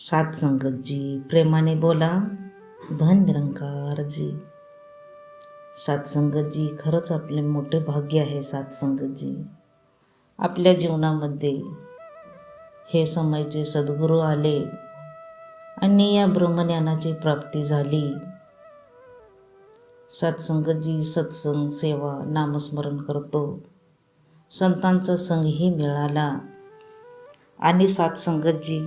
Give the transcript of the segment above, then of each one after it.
सात्संगतजी प्रेमाने बोला, धन निरंकारजी. सात्संगतजी खरंच आपले मोठे भाग्य आहे. सात्संगतजी आपल्या जीवनामध्ये हे समयचे सद्गुरू आले आणि या ब्रह्मज्ञानाची प्राप्ती झाली. सात्संगतजी सत्संग, सेवा, नामस्मरण करतो, संतांचा संघही मिळाला आणि सात्संगतजी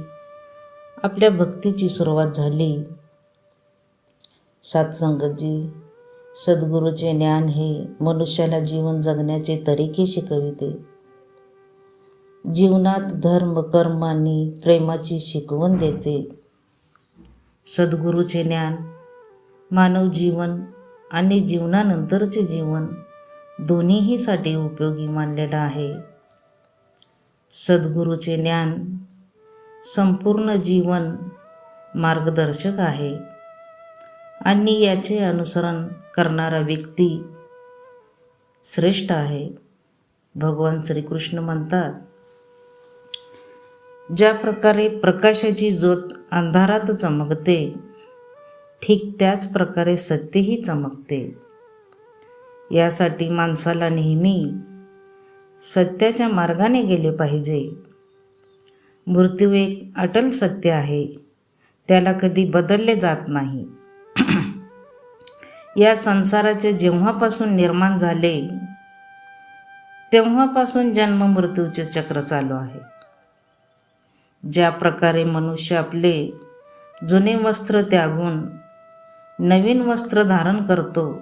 आपल्या भक्तीची सुरुवात झाली. सात्संगतजी सद्गुरूचे ज्ञान हे मनुष्याला जीवन जगण्याचे तरीके शिकविते. जीवनात धर्म, कर्म आणि प्रेमाची शिकवण देते. सद्गुरूचे ज्ञान मानव जीवन आणि जीवनानंतरचे जीवन दोन्हीसाठी उपयोगी मानलेलं आहे. सद्गुरूचे ज्ञान संपूर्ण जीवन मार्गदर्शक आहे आणि याचे अनुसरण करणारा व्यक्ती श्रेष्ठ आहे. भगवान श्रीकृष्ण म्हणतात, ज्या प्रकारे प्रकाशाची ज्योत अंधारात चमकते, ठीक त्याच प्रकारे सत्यही चमकते. यासाठी माणसाला नेहमी सत्याच्या मार्गाने गेले पाहिजे. मृत्यू एक अटल सत्य आहे, त्याला कधी बदलले जात नाही. या संसाराचे जेव्हापासून निर्माण झाले तेव्हापासून जन्म मृत्यूचे चक्र चालू आहे. ज्या प्रकारे मनुष्य आपले जुने वस्त्र त्यागून नवीन वस्त्र धारण करतो,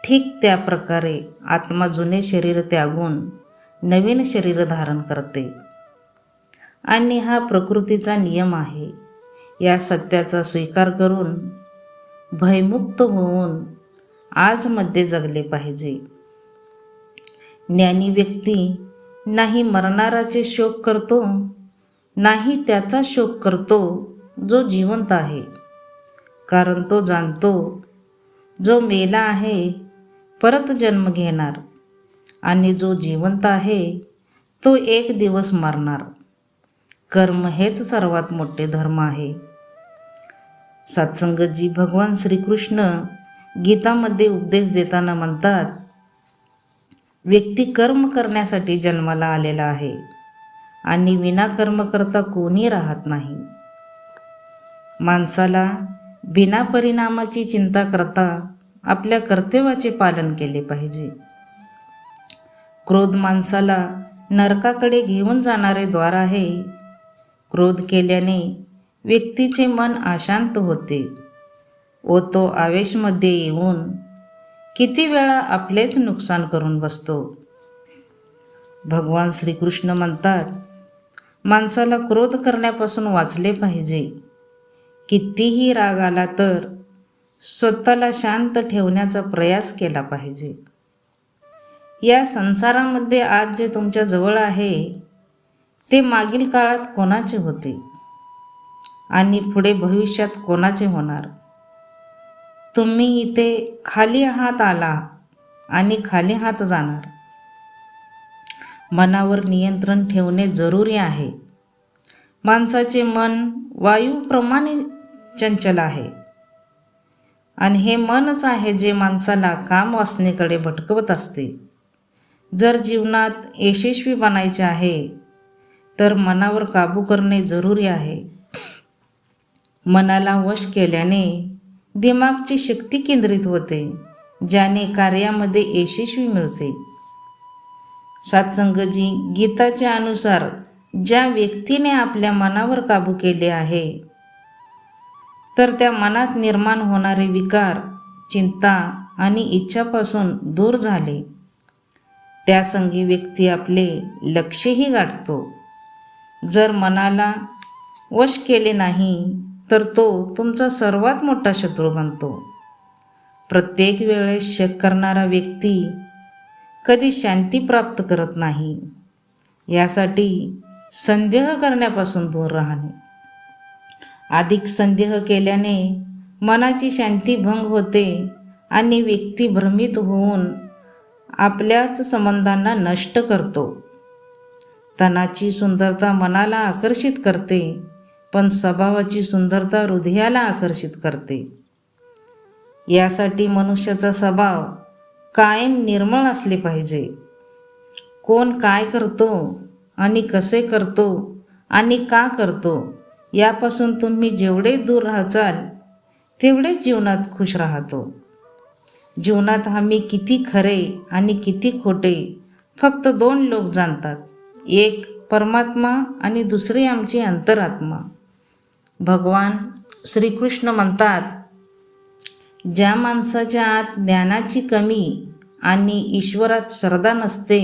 ठीक त्या प्रकारे आत्मा जुने शरीर त्यागून नवीन शरीर धारण करते आणि हा प्रकृतीचा नियम आहे. या सत्याचा स्वीकार करून भयमुक्त होऊन आजमध्ये जगले पाहिजे. ज्ञानी व्यक्ती नाही मरणाराचे शोक करतो, नाही त्याचा शोक करतो जो जिवंत आहे. कारण तो जाणतो, जो मेला आहे परत जन्म घेणार आणि जो जिवंत आहे तो एक दिवस मरणार. कर्म हेच सर्वात मोठे धर्म आहे. सात्संगतजी भगवान श्रीकृष्ण गीतामध्ये उपदेश देताना म्हणतात, व्यक्ती कर्म करण्यासाठी जन्माला आलेला आहे आणि विनाकर्म करता कोणी राहत नाही. माणसाला बिना परिणामाची चिंता करता आपल्या कर्तव्याचे पालन केले पाहिजे. क्रोध माणसाला नरकाकडे घेऊन जाणारे द्वार आहे. क्रोध केल्याने व्यक्तीचे मन अशांत होते व तो आवेशमध्ये येऊन किती वेळा आपलेच नुकसान करून बसतो. भगवान श्रीकृष्ण म्हणतात, माणसाला क्रोध करण्यापासून वाचले पाहिजे. कितीही राग आला तर स्वतःला शांत ठेवण्याचा प्रयास केला पाहिजे. या संसारामध्ये आज जे तुमच्या जवळ आहे ते मागील काळात कोणाचे होते आणि पुढे भविष्यात कोणाचे होणार. तुम्ही इथे खाली हात आला आणि खाली हात जाणार. मनावर नियंत्रण ठेवणे जरुरी आहे. माणसाचे मन वायूप्रमाणे चंचल आहे आणि हे मनच आहे जे माणसाला काम वासनेकडे भटकवत असते. जर जीवनात यशस्वी बनायचे आहे तर मनावर काबू करणे जरुरी आहे. मनाला वश केल्याने दिमागची शक्ती केंद्रित होते, ज्याने कार्यामध्ये यशस्वी मिळते. सात्संगतजी गीताच्या अनुसार ज्या व्यक्तीने आपल्या मनावर काबू केले आहे तर त्या मनात निर्माण होणारे विकार, चिंता आणि इच्छापासून दूर झाले. त्यासंगी व्यक्ती आपले लक्ष्यही गाठतो. जर मनाला वश केले नाही तर तो तुमचा सर्वात मोठा शत्रू बनतो. प्रत्येक वेळेस शक करणारा व्यक्ती कधी शांती प्राप्त करत नाही. यासाठी संदेह करण्यापासून दूर राहणे. अधिक संदेह केल्याने मनाची शांती भंग होते आणि व्यक्ती भ्रमित होऊन आपल्याच संबंधांना नष्ट करतो. तनाची सुंदरता मनाला आकर्षित करते पण स्वभावाची सुंदरता हृदयाला आकर्षित करते. यासाठी मनुष्याचा स्वभाव कायम निर्मळ असले पाहिजे. कोण काय करतो आणि कसे करतो आणि का करतो यापासून तुम्ही जेवढे दूर राहाल तेवढेच जीवनात खुश राहतो. जीवनात आम्ही किती खरे आणि किती खोटे फक्त 2 लोक जाणतात. एक परमात्मा आणि दुसरी आमची अंतरात्मा. भगवान श्रीकृष्ण म्हणतात, ज्या माणसाच्या आत ज्ञानाची कमी आणि ईश्वरात श्रद्धा नसते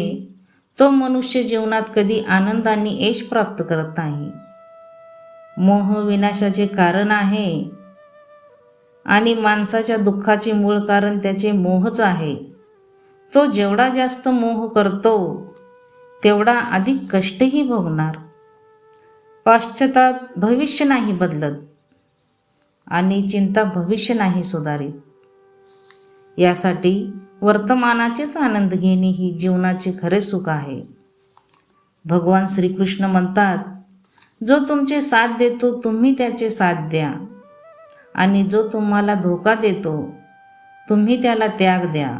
तो मनुष्य जीवनात कधी आनंद आणि यश प्राप्त करत नाही. मोह विनाशाचे कारण आहे आणि माणसाच्या दुःखाचे मूळ कारण त्याचे मोहच आहे. तो जेवढा जास्त मोह करतो तेवढा अधिक कष्टही भोगणार. पश्चाताप भविष्य नाही बदलत आणि चिंता भविष्य नाही सुधारित. यासाठी वर्तमानाचेच आनंद घेणे ही जीवनाचे खरे सुख आहे. भगवान श्रीकृष्ण म्हणतात, जो तुमचे साथ देतो तुम्ही त्याचे साथ द्या आणि जो तुम्हाला धोका देतो तुम्ही त्याला त्याग द्या.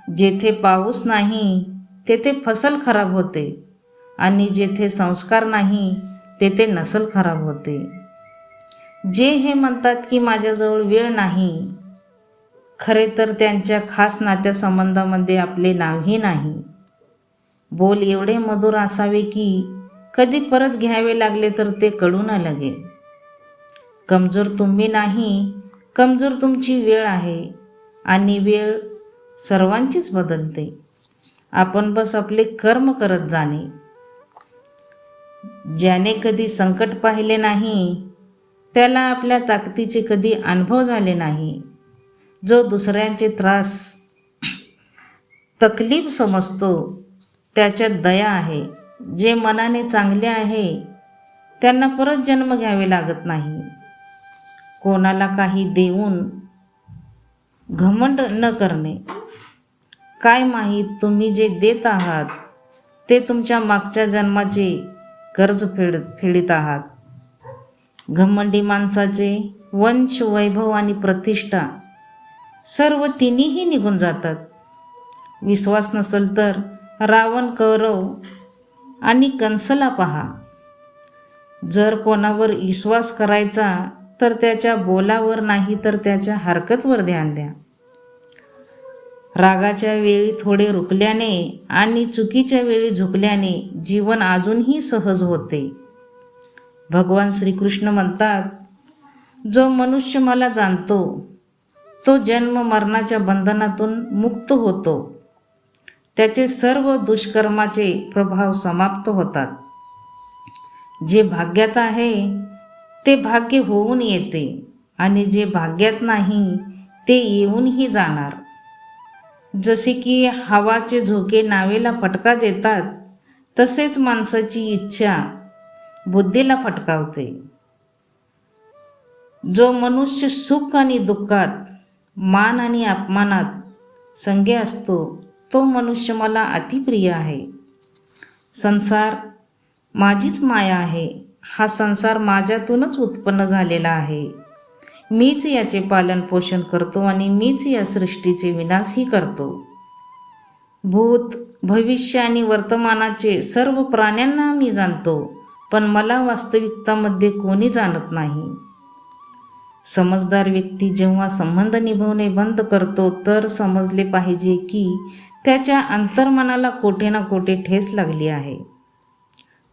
जेथे पाऊस नाही तेथे फसल खराब होते आणि जेथे संस्कार नाही तेथे नसल खराब होते. जे हे म्हणतात की माझ्याजवळ वेळ नाही, खरे तर त्यांच्या खास नात्यासंबंधामध्ये आपले नावही नाही. बोल एवढे मधुर असावे की कधी परत घ्यावे लागले तर ते कडू न लागे. कमजोर तुम्ही नाही, कमजोर तुमची वेळ आहे आणि वेळ सर्वांचीच बदलते. आपण बस आपले कर्म करत जाणे. ज्याने कधी संकट पाहिले नाही त्याला आपल्या ताकदीचे कधी अनुभव झाले नाही. जो दुसऱ्यांचे त्रास तकलीफ समजतो त्याच्यात दया आहे. जे मनाने चांगले आहे त्यांना परत जन्म घ्यावे लागत नाही. कोणाला काही देऊन घमंड न करणे. काय माहीत तुम्ही जे देत आहात ते तुमच्या मागच्या जन्माचे कर्ज फेडीत आहात. घमंडी माणसाचे वंश, वैभव आणि प्रतिष्ठा सर्व तिन्हीही निघून जातात. विश्वास नसेल तर रावण, कौरव आणि कंसला पहा. जर कोणावर विश्वास करायचा तर त्याच्या बोलावर नाही तर त्याच्या हरकतवर ध्यान द्या. रागाच्या वेळी थोडे रुकल्याने आणि चुकीच्या वेळी झुकल्याने जीवन अजूनही सहज होते. भगवान श्रीकृष्ण म्हणतात, जो मनुष्य मला जाणतो तो जन्म मरणाच्या बंधनातून मुक्त होतो. त्याचे सर्व दुष्कर्माचे प्रभाव समाप्त होतात. जे भाग्यात आहे ते भाग्य होऊन येते आणि जे भाग्यात नाही ते येऊनही जाणार. जसे की हवाचे झोके नावेला फटका देतात तसेच माणसाची इच्छा बुद्धीला फटकावते. जो मनुष्य सुख आणि दुःखात, मान आणि अपमानात संगे असतो तो मनुष्य मला अतिप्रिय आहे. संसार माझीच माया आहे. हा संसार माझ्यातूनच उत्पन्न झालेला आहे. मीच याचे पालन पोषण करतो आणि मीच या सृष्टीचे विनाशही करतो. भूत, भविष्य आणि वर्तमानाचे सर्व प्राण्यांना मी जाणतो, पण मला वास्तविकतामध्ये कोणी जाणत नाही. समजदार व्यक्ती जेव्हा संबंध निभवणे बंद करतो तर समजले पाहिजे की त्याच्या अंतर्मनाला कोठे ना कोठे ठेस लागली आहे.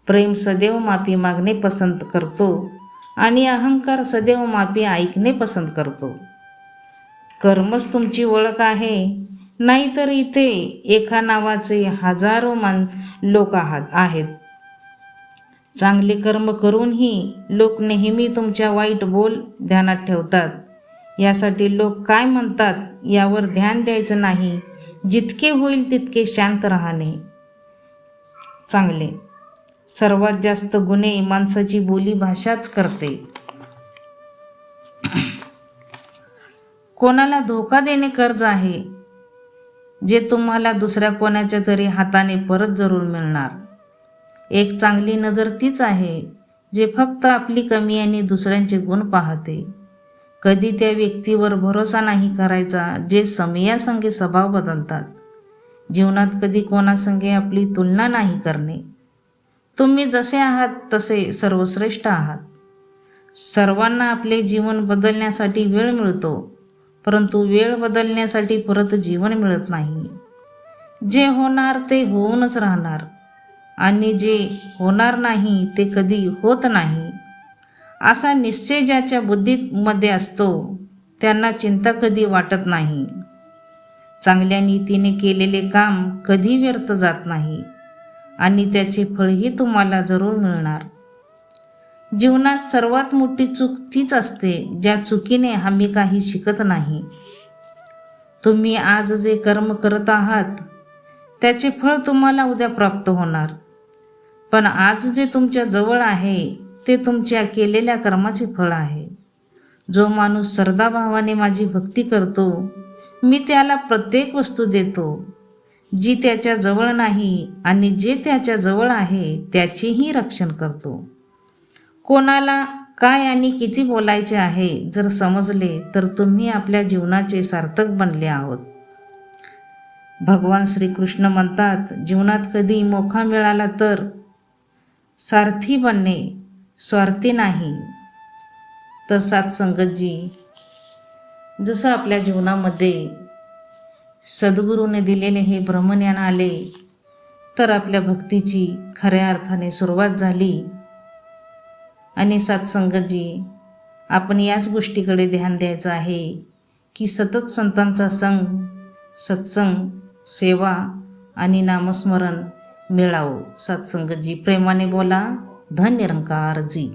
प्रेम सदैव माफी मागणे पसंत करतो आणि अहंकार सदैव माफी ऐकणे पसंत करतो. कर्मच तुमची ओळख आहे, नाहीतर इथे एका नावाचे हजारो लोक आहेत. चांगले कर्म करूनही लोक नेहमी तुमच्या वाईट बोल ध्यानात ठेवतात. यासाठी लोक काय म्हणतात यावर ध्यान द्यायचं नाही. जितके होईल तितके शांत राहणे चांगले. सर्वात जास्त गुन्हे माणसाची बोलीभाषाच करते. कोणाला धोका देणे कर्ज आहे जे तुम्हाला दुसऱ्या कोणाच्या तरी हाताने परत जरूर मिळणार. एक चांगली नजर तीच आहे जे फक्त आपली कमी आणि दुसऱ्यांचे गुण पाहते. कधी त्या व्यक्तीवर भरोसा नाही करायचा जे समयासंगे स्वभाव बदलतात. जीवनात कधी कोणासंगे आपली तुलना नाही करणे. तुम्ही जसे आहात तसे सर्वश्रेष्ठ आहात. सर्वांना आपले जीवन बदलण्यासाठी वेळ मिळतो, परंतु वेळ बदलण्यासाठी परत जीवन मिळत नाही. जे होणार ते होऊनच राहणार आणि जे होणार नाही ते कधी होत नाही. असा निश्चय ज्याच्या बुद्धीमध्ये असतो त्यांना चिंता कधी वाटत नाही. चांगल्या नीतीने केलेले काम कधी व्यर्थ जात नाही आणि त्याचे फळही तुम्हाला जरूर मिळणार. जीवनात सर्वात मोठी चूक तीच असते ज्या चुकीने आम्ही काही शिकत नाही. तुम्ही आज जे कर्म करत आहात त्याचे फळ तुम्हाला उद्या प्राप्त होणार, पण आज जे तुमच्या जवळ आहे ते तुमच्या केलेल्या कर्माचे फळ आहे. जो माणूस श्रद्धाभावाने माझी भक्ती करतो मी त्याला प्रत्येक वस्तू देतो जी त्याच्या जवळ नाही, आणि जे त्याच्या जवळ आहे त्याचेही रक्षण करतो. कोणाला काय आणि किती बोलायचे आहे जर समजले तर तुम्ही आपल्या जीवनाचे सार्थक बनले आहोत. भगवान श्रीकृष्ण म्हणतात, जीवनात कधी मोका मिळाला तर सारथी बनणे, स्वार्थी नाही. तर सत्संगतजी, जसं आपल्या जीवनामध्ये सद्गुरूने दिलेले हे ब्रह्मज्ञान आले तर आपल्या भक्तीची खऱ्या अर्थाने सुरुवात झाली. आणि सत्संगतजी, आपण याच गोष्टीकडे ध्यान द्यायचं आहे की सतत संतांचा संग, सत्संग, सेवा आणि नामस्मरण मिळावं. सत्संगतजी, प्रेमाने बोला. धन निरंकार जी.